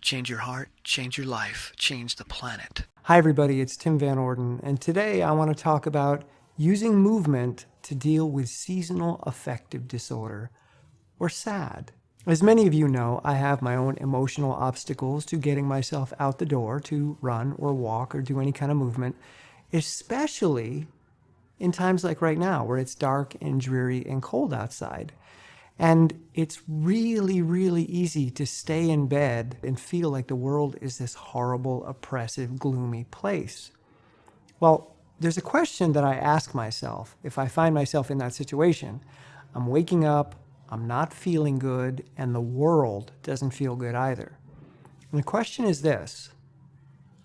Change your heart, change your life, change the planet. Hi everybody, it's Tim Van Orden, and today I want to talk about using movement to deal with seasonal affective disorder, or SAD. As many of you know, I have my own emotional obstacles to getting myself out the door to run or walk or do any kind of movement, especially in times like right now where it's dark and dreary and cold outside. And it's really, really easy to stay in bed and feel like the world is this horrible, oppressive, gloomy place. Well, there's a question that I ask myself if I find myself in that situation. I'm waking up, I'm not feeling good, and the world doesn't feel good either. And the question is this: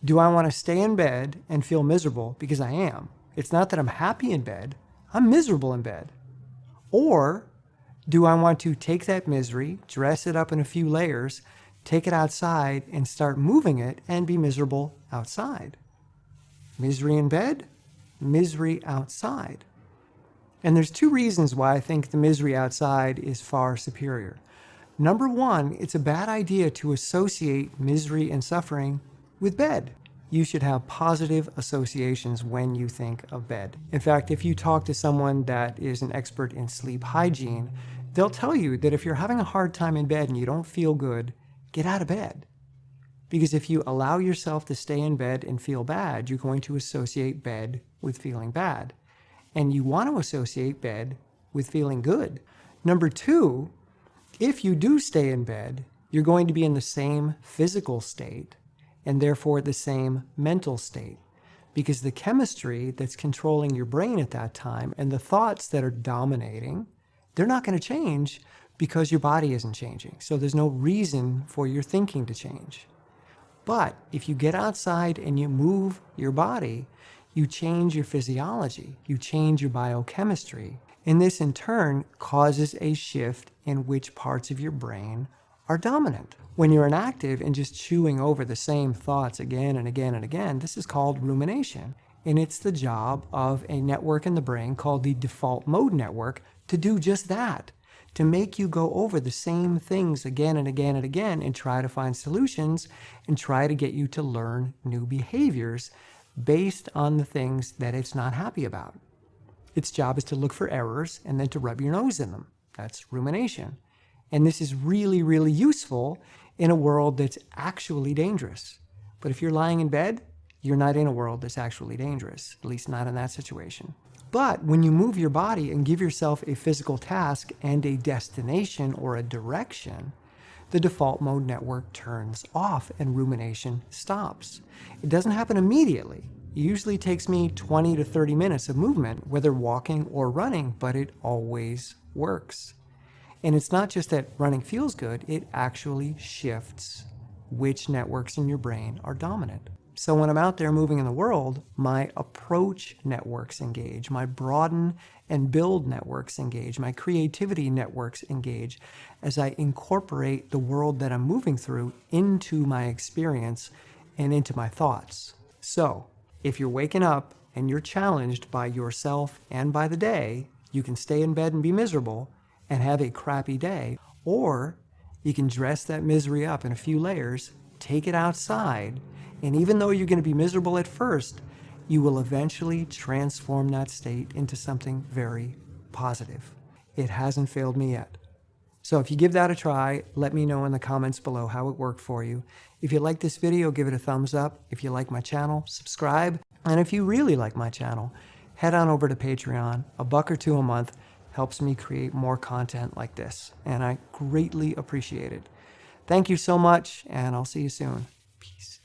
do I want to stay in bed and feel miserable? Because I am. It's not that I'm happy in bed, I'm miserable in bed. Or do I want to take that misery, dress it up in a few layers, take it outside and start moving it and be miserable outside? Misery in bed, misery outside. And there's two reasons why I think the misery outside is far superior. Number one, it's a bad idea to associate misery and suffering with bed. You should have positive associations when you think of bed. In fact, if you talk to someone that is an expert in sleep hygiene, they'll tell you that if you're having a hard time in bed and you don't feel good, get out of bed. Because if you allow yourself to stay in bed and feel bad, you're going to associate bed with feeling bad. And you want to associate bed with feeling good. Number two, if you do stay in bed, you're going to be in the same physical state and therefore the same mental state. Because the chemistry that's controlling your brain at that time and the thoughts that are dominating, they're not going to change because your body isn't changing. So there's no reason for your thinking to change. But if you get outside and you move your body, you change your physiology, you change your biochemistry. And this in turn causes a shift in which parts of your brain are dominant. When you're inactive and just chewing over the same thoughts again and again and again, this is called rumination. And it's the job of a network in the brain called the default mode network to do just that, to make you go over the same things again and again and again and try to find solutions and try to get you to learn new behaviors based on the things that it's not happy about. Its job is to look for errors and then to rub your nose in them. That's rumination. And this is really, really useful in a world that's actually dangerous. But if you're lying in bed, you're not in a world that's actually dangerous, at least not in that situation. But when you move your body and give yourself a physical task and a destination or a direction, the default mode network turns off and rumination stops. It doesn't happen immediately. It usually takes me 20 to 30 minutes of movement, whether walking or running, but it always works. And it's not just that running feels good, it actually shifts which networks in your brain are dominant. So when I'm out there moving in the world, my approach networks engage, my broaden and build networks engage, my creativity networks engage as I incorporate the world that I'm moving through into my experience and into my thoughts. So if you're waking up and you're challenged by yourself and by the day, you can stay in bed and be miserable and have a crappy day, or you can dress that misery up in a few layers, take it outside, and even though you're going to be miserable at first, you will eventually transform that state into something very positive. It hasn't failed me yet. So if you give that a try, let me know in the comments below how it worked for you. If you like this video, give it a thumbs up. If you like my channel, subscribe. And if you really like my channel, head on over to Patreon. $1 or $2 a month helps me create more content like this, and I greatly appreciate it. Thank you so much, and I'll see you soon. Peace.